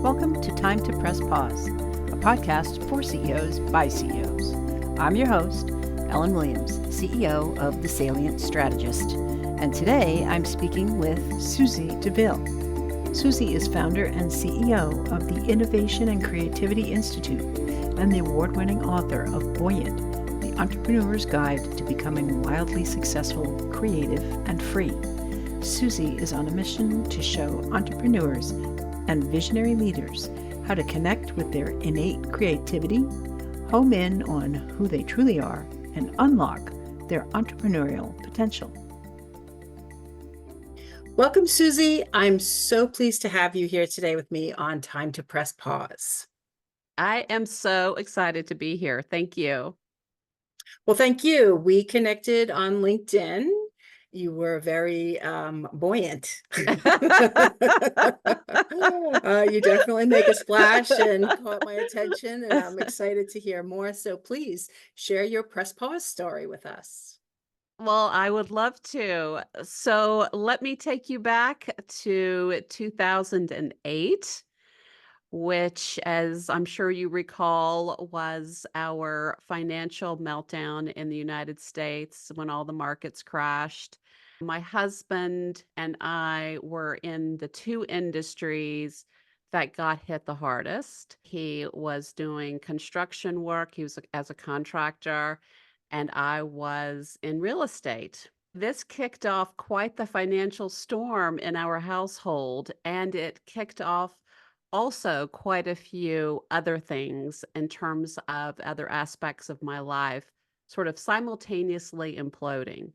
Welcome to Time to Press Pause, a podcast for CEOs by CEOs. I'm your host, Ellen Williams, CEO of the Salient Strategist, and today I'm speaking with Susie deVille. Susie is founder and CEO of the Innovation and Creativity Institute and the award-winning author of Buoyant, the Entrepreneur's Guide to Becoming Wildly Successful, Creative, and Free. Susie is on a mission to show entrepreneurs and visionary leaders how to connect with their innate creativity, home in on who they truly are, and unlock their entrepreneurial potential. Welcome, Susie. I'm so pleased to have you here today with me on Time to Press Pause. I am so excited to be here. Thank you. Well, thank you. We connected on LinkedIn. You were very buoyant. You definitely make a splash and caught my attention, and I'm excited to hear more. So please share your press pause story with us. Well, I would love to. So let me take you back to 2008, which, as I'm sure you recall, was our financial meltdown in the United States when all the markets crashed. My husband and I were in the two industries that got hit the hardest. He was doing construction work, he was as a contractor, and I was in real estate. This kicked off quite the financial storm in our household, and it kicked off also quite a few other things in terms of other aspects of my life, sort of simultaneously imploding.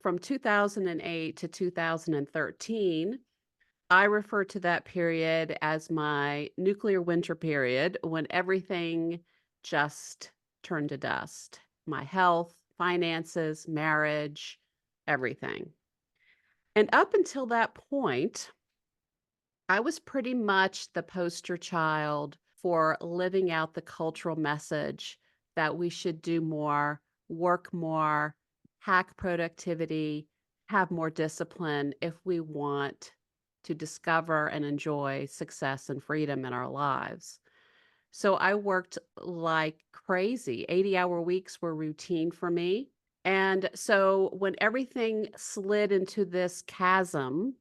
From 2008 to 2013, I refer to that period as my nuclear winter period when everything just turned to dust. My health, finances, marriage, everything. And up until that point, I was pretty much the poster child for living out the cultural message that we should do more, work more, hack productivity, have more discipline if we want to discover and enjoy success and freedom in our lives. So I worked like crazy. 80-hour weeks were routine for me. And so when everything slid into this chasm,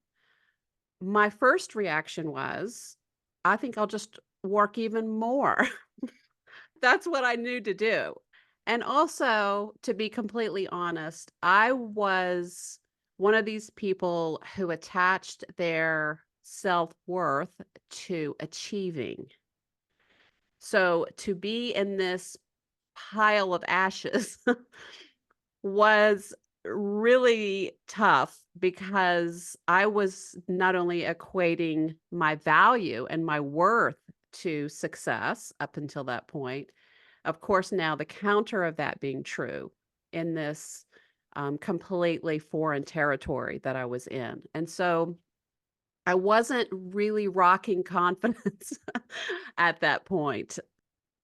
my first reaction was, I think I'll just work even more. That's what I knew to do. And also, to be completely honest, I was one of these people who attached their self-worth to achieving. So to be in this pile of ashes was really tough because I was not only equating my value and my worth to success up until that point. Of course, now the counter of that being true in this completely foreign territory that I was in. And so I wasn't really rocking confidence at that point.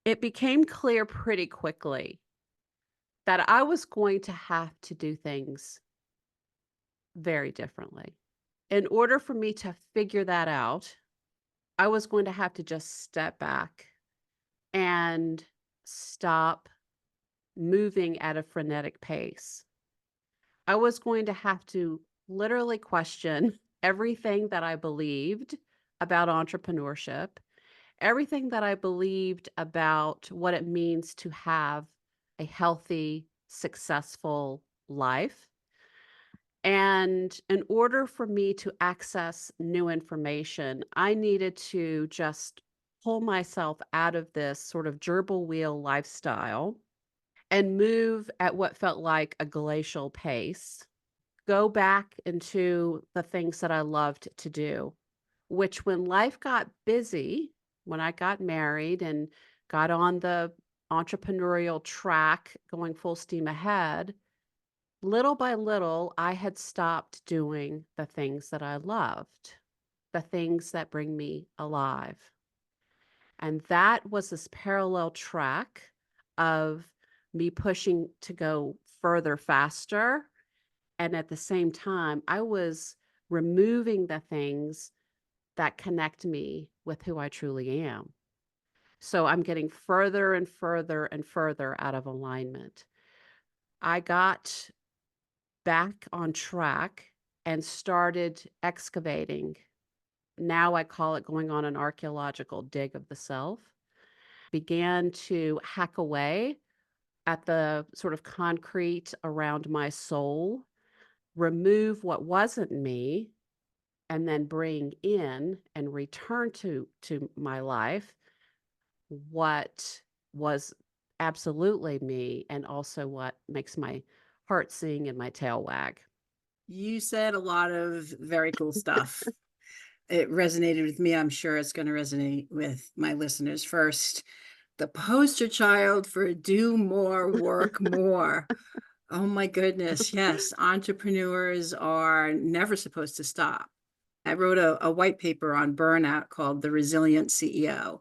It became clear pretty quickly that I was going to have to do things very differently. In order for me to figure that out, I was going to have to just step back and stop moving at a frenetic pace. I was going to have to literally question everything that I believed about entrepreneurship, everything that I believed about what it means to have a healthy, successful life. And in order for me to access new information, I needed to just pull myself out of this sort of gerbil wheel lifestyle and move at what felt like a glacial pace, go back into the things that I loved to do, which when life got busy, when I got married and got on the entrepreneurial track going full steam ahead, little by little, I had stopped doing the things that I loved, the things that bring me alive. And that was this parallel track of me pushing to go further, faster. And at the same time, I was removing the things that connect me with who I truly am. So I'm getting further and further and further out of alignment. I got back on track and started excavating. Now I call it going on an archaeological dig of the self. Began to hack away at the sort of concrete around my soul, remove what wasn't me, and then bring in and return to my life what was absolutely me and also what makes my heart sing and my tail wag. You said a lot of very cool stuff. It resonated with me. I'm sure it's going to resonate with my listeners. First, the poster child for do more, work more. Oh my goodness. Yes. Entrepreneurs are never supposed to stop. I wrote a white paper on burnout called The Resilient CEO.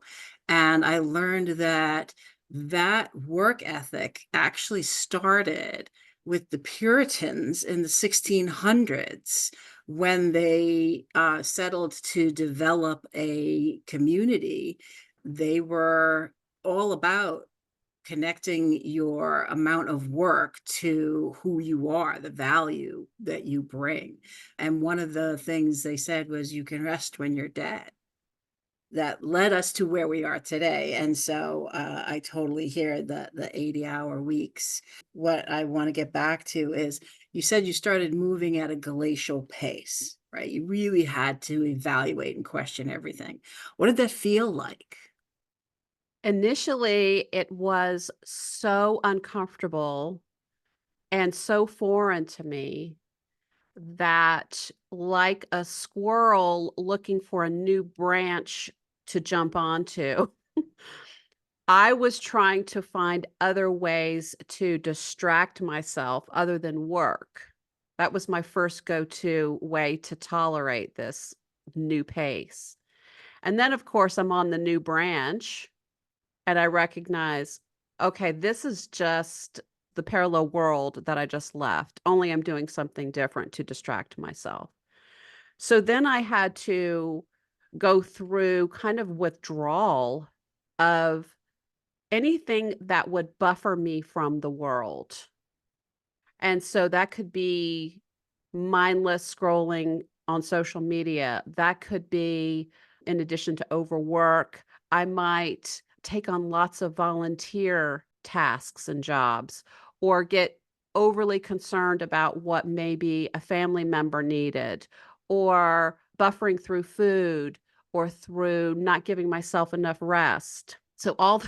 And I learned that that work ethic actually started with the Puritans in the 1600s when they settled to develop a community. They were all about connecting your amount of work to who you are, the value that you bring. And one of the things they said was you can rest when you're dead. That led us to where we are today. And so I totally hear the 80-hour weeks. What I want to get back to is you said you started moving at a glacial pace, right? You really had to evaluate and question everything. What did that feel like? Initially, it was so uncomfortable and so foreign to me that, like a squirrel looking for a new branch to jump onto, I was trying to find other ways to distract myself other than work. That was my first go-to way to tolerate this new pace. And then, of course, I'm on the new branch and I recognize, okay, this is just the parallel world that I just left, only I'm doing something different to distract myself. So then I had to go through kind of withdrawal of anything that would buffer me from the world. And so that could be mindless scrolling on social media. That could be, in addition to overwork, I might take on lots of volunteer tasks and jobs or get overly concerned about what maybe a family member needed or buffering through food or through not giving myself enough rest. So all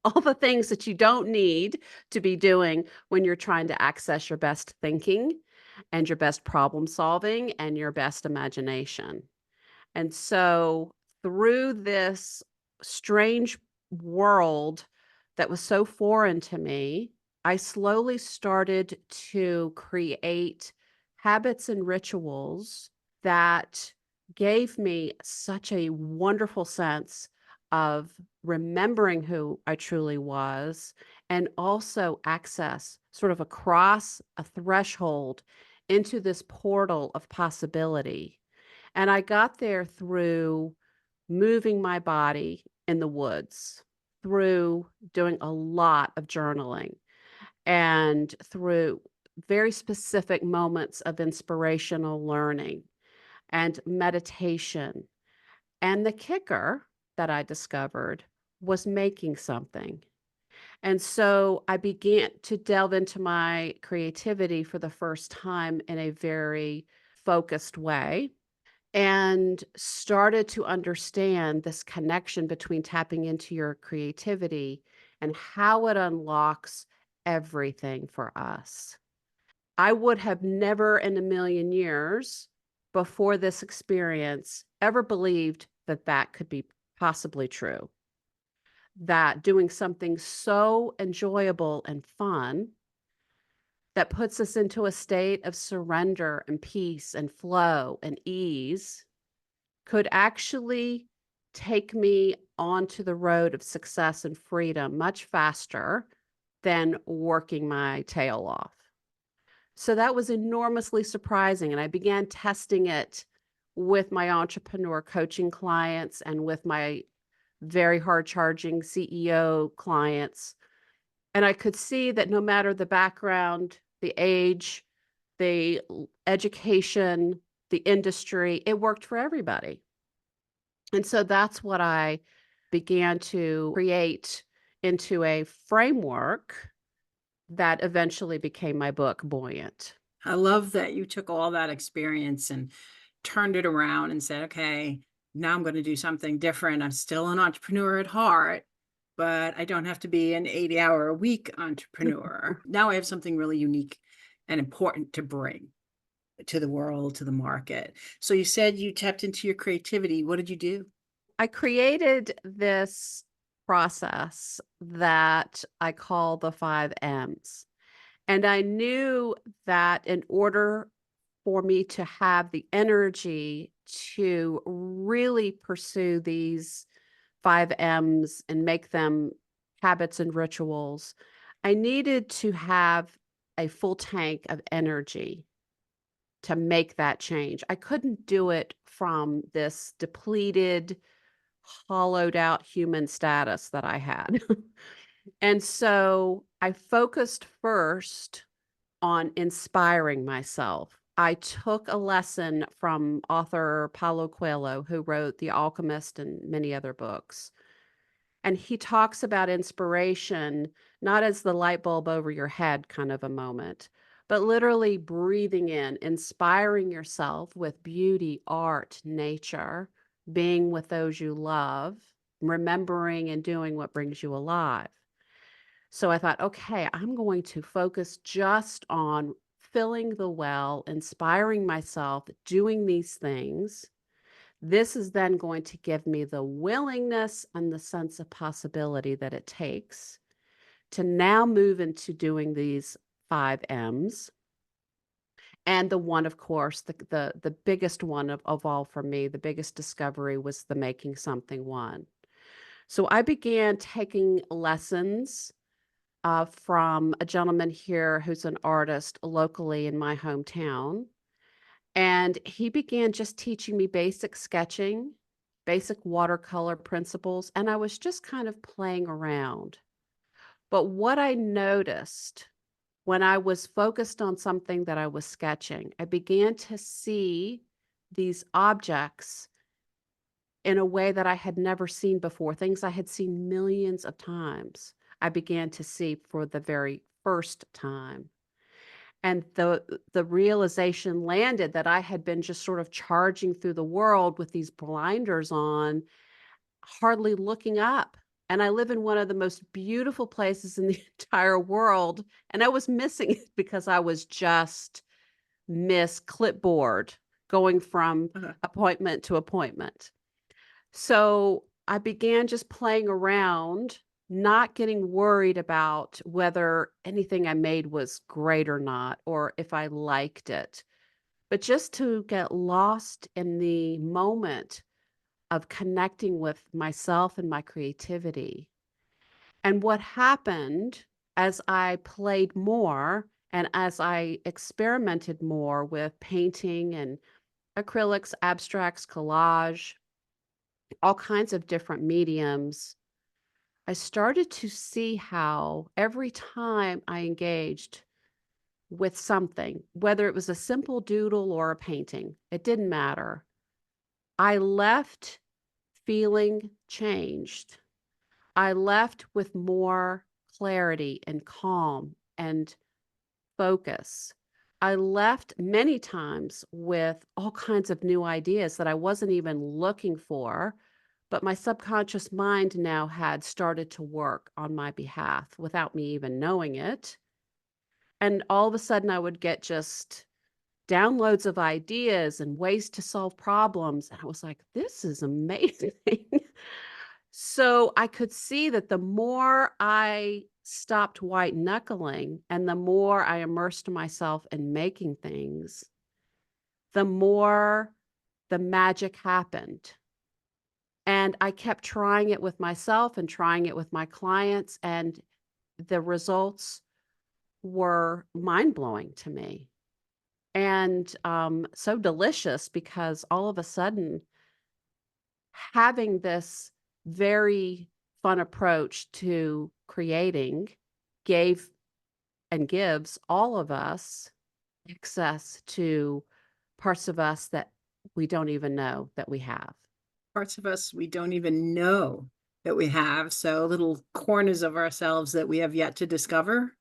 all the things that you don't need to be doing when you're trying to access your best thinking and your best problem solving and your best imagination. And so through this strange world that was so foreign to me, I slowly started to create habits and rituals that gave me such a wonderful sense of remembering who I truly was and also access sort of across a threshold into this portal of possibility. And I got there through moving my body in the woods, through doing a lot of journaling, and through very specific moments of inspirational learning and meditation. And the kicker that I discovered was making something. And so I began to delve into my creativity for the first time in a very focused way and started to understand this connection between tapping into your creativity and how it unlocks everything for us. I would have never in a million years before this experience ever believed that that could be possibly true. That doing something so enjoyable and fun that puts us into a state of surrender and peace and flow and ease could actually take me onto the road of success and freedom much faster than working my tail off. So that was enormously surprising, and I began testing it with my entrepreneur coaching clients and with my very hard charging CEO clients. And I could see that no matter the background, the age, the education, the industry, it worked for everybody. And so that's what I began to create into a framework that eventually became my book, Buoyant. I love that you took all that experience and turned it around and said, okay, now I'm going to do something different. I'm still an entrepreneur at heart, but I don't have to be an 80-hour a week entrepreneur. Now I have something really unique and important to bring to the world, to the market. So you said you tapped into your creativity. What did you do? I created this process that I call the 5 M's. And I knew that in order for me to have the energy to really pursue these 5 M's and make them habits and rituals, I needed to have a full tank of energy to make that change. I couldn't do it from this depleted, hollowed out human status that I had. And so I focused first on inspiring myself. I took a lesson from author Paulo Coelho, who wrote The Alchemist and many other books. And he talks about inspiration not as the light bulb over your head kind of a moment, but literally breathing in, inspiring yourself with beauty, art, nature, being with those you love, remembering and doing what brings you alive. So I thought, okay, I'm going to focus just on filling the well, inspiring myself, doing these things. This is then going to give me the willingness and the sense of possibility that it takes to now move into doing these 5 M's. And the one, of course, the biggest one of all for me, the biggest discovery was the making something one. So I began taking lessons from a gentleman here who's an artist locally in my hometown. And he began just teaching me basic sketching, basic watercolor principles, and I was just kind of playing around. But what I noticed when I was focused on something that I was sketching, I began to see these objects in a way that I had never seen before, things I had seen millions of times. I began to see for the very first time. And the realization landed that I had been just sort of charging through the world with these blinders on, hardly looking up. And I live in one of the most beautiful places in the entire world, and I was missing it because I was just miss clipboard going from Uh-huh. appointment to appointment. So I began just playing around, not getting worried about whether anything I made was great or not, or if I liked it, but just to get lost in the moment of connecting with myself and my creativity. And what happened as I played more and as I experimented more with painting and acrylics, abstracts, collage, all kinds of different mediums, I started to see how every time I engaged with something, whether it was a simple doodle or a painting, it didn't matter. I left feeling changed. I left with more clarity and calm and focus. I left many times with all kinds of new ideas that I wasn't even looking for, but my subconscious mind now had started to work on my behalf without me even knowing it. And all of a sudden, I would get just downloads of ideas and ways to solve problems. And I was like, this is amazing. So I could see that the more I stopped white knuckling and the more I immersed myself in making things, the more the magic happened. And I kept trying it with myself and trying it with my clients, and the results were mind blowing to me. and so delicious because all of a sudden having this very fun approach to creating gave and gives all of us access to parts of us that we don't even know that we have. Parts of us we don't even know that we have, so little corners of ourselves that we have yet to discover.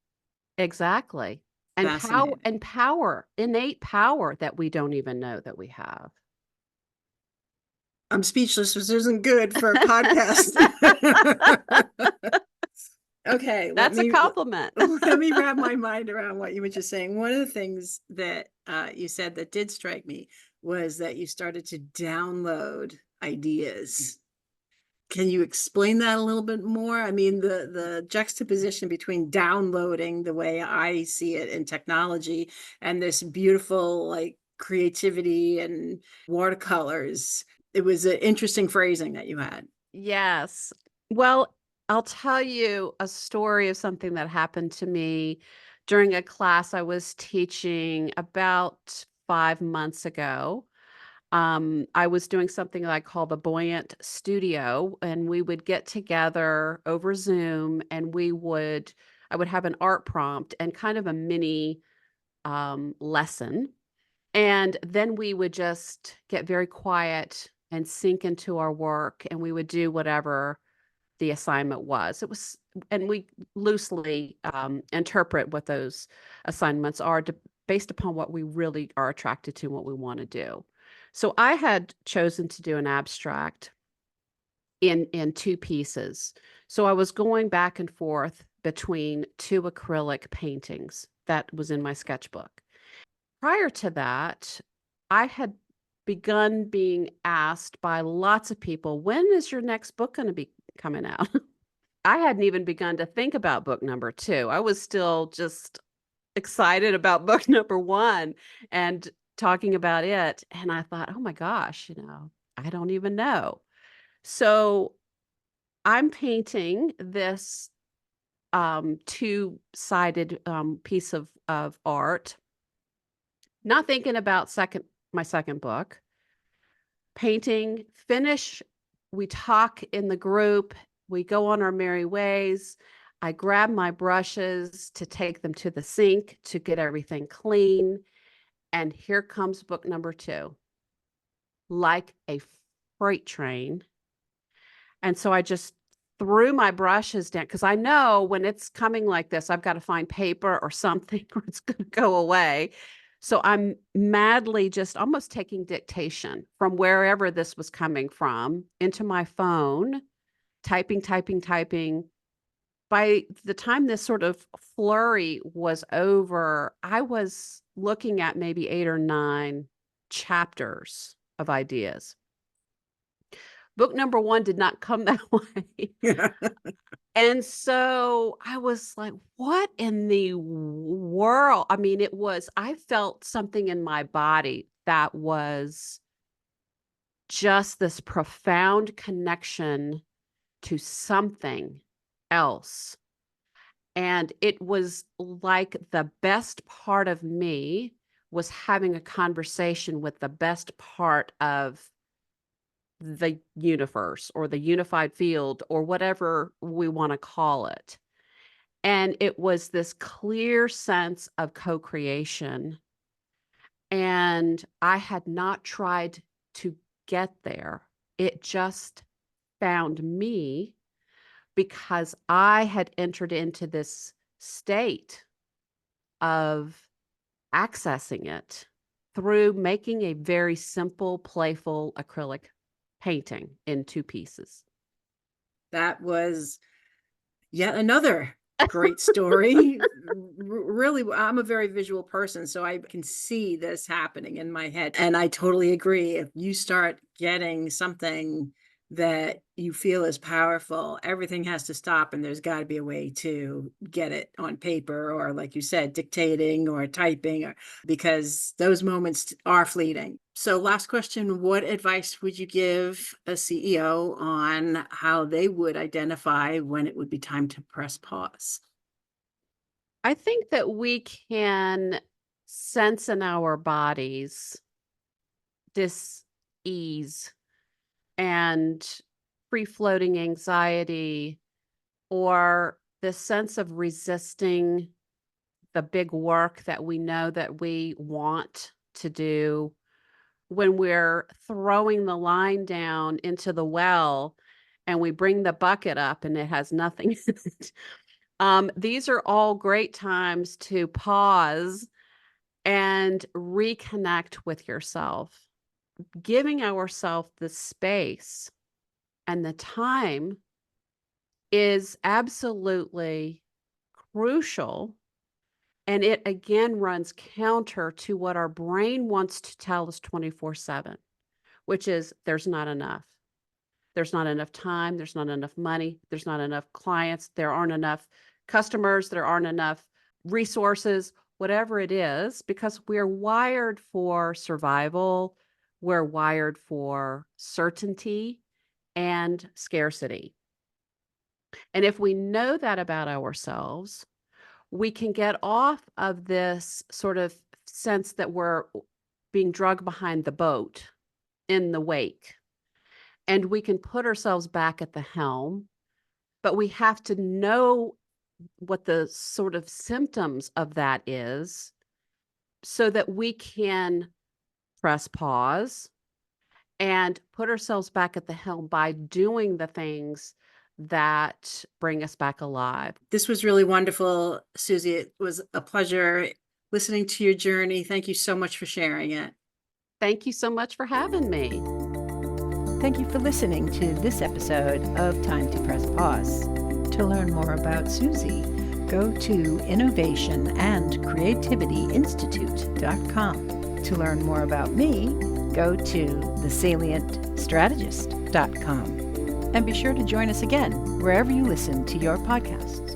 Exactly. Fascinating. And power, innate power that we don't even know that we have. I'm speechless. This isn't good for a podcast. Okay, That's a compliment. let me wrap my mind around what you were just saying. One of the things that you said that did strike me was that you started to download ideas. Can you explain that a little bit more? I mean, the juxtaposition between downloading the way I see it in technology and this beautiful like creativity and watercolors. It was an interesting phrasing that you had. Yes. Well, I'll tell you a story of something that happened to me during a class I was teaching about 5 months ago. I was doing something that I call the Buoyant Studio, and we would get together over Zoom, and I would have an art prompt and kind of a mini lesson. And then we would just get very quiet and sink into our work, and we would do whatever the assignment was. And we loosely interpret what those assignments are based upon what we really are attracted to and what we want to do. So I had chosen to do an abstract in two pieces. So I was going back and forth between two acrylic paintings that was in my sketchbook. Prior to that, I had begun being asked by lots of people, when is your next book going to be coming out? I hadn't even begun to think about book number 2. I was still just excited about book number 1 and talking about it. And I thought, oh my gosh, I don't even know. So I'm painting this two-sided piece of art, not thinking about my second book. Painting, finish, we talk in the group, we go on our merry ways. I grab my brushes to take them to the sink to get everything clean. And here comes book number 2, like a freight train. And so I just threw my brushes down because I know when it's coming like this, I've got to find paper or something or it's going to go away. So I'm madly just almost taking dictation from wherever this was coming from into my phone, typing, typing, typing. By the time this sort of flurry was over, I was looking at maybe 8 or 9 chapters of ideas. Book number 1 did not come that way. And so I was like, what in the world? I mean, I felt something in my body that was just this profound connection to something else. And it was like the best part of me was having a conversation with the best part of the universe or the unified field or whatever we want to call it. And it was this clear sense of co-creation. And I had not tried to get there. It just found me because I had entered into this state of accessing it through making a very simple, playful acrylic painting in 2 pieces. That was yet another great story. Really, I'm a very visual person, so I can see this happening in my head. And I totally agree. If you start getting something that you feel is powerful, everything has to stop, and there's got to be a way to get it on paper, or like you said, dictating or typing, because those moments are fleeting. So last question, what advice would you give a CEO on how they would identify when it would be time to press pause? I think that we can sense in our bodies dis-ease and free-floating anxiety, or this sense of resisting the big work that we know that we want to do, when we're throwing the line down into the well and we bring the bucket up and it has nothing in it. These are all great times to pause and reconnect with yourself, giving ourselves the space and the time is absolutely crucial. And it again runs counter to what our brain wants to tell us 24/7, which is there's not enough. There's not enough time. There's not enough money. There's not enough clients. There aren't enough customers. There aren't enough resources, whatever it is, because we're wired for survival. We're wired for certainty and scarcity. And if we know that about ourselves, we can get off of this sort of sense that we're being dragged behind the boat in the wake. And we can put ourselves back at the helm, but we have to know what the sort of symptoms of that is so that we can press pause and put ourselves back at the helm by doing the things that bring us back alive. This was really wonderful, Susie. It was a pleasure listening to your journey. Thank you so much for sharing it. Thank you so much for having me. Thank you for listening to this episode of Time to Press Pause. To learn more about Susie, go to innovationandcreativityinstitute.com. To learn more about me, go to thesalientstrategist.com. And be sure to join us again wherever you listen to your podcasts.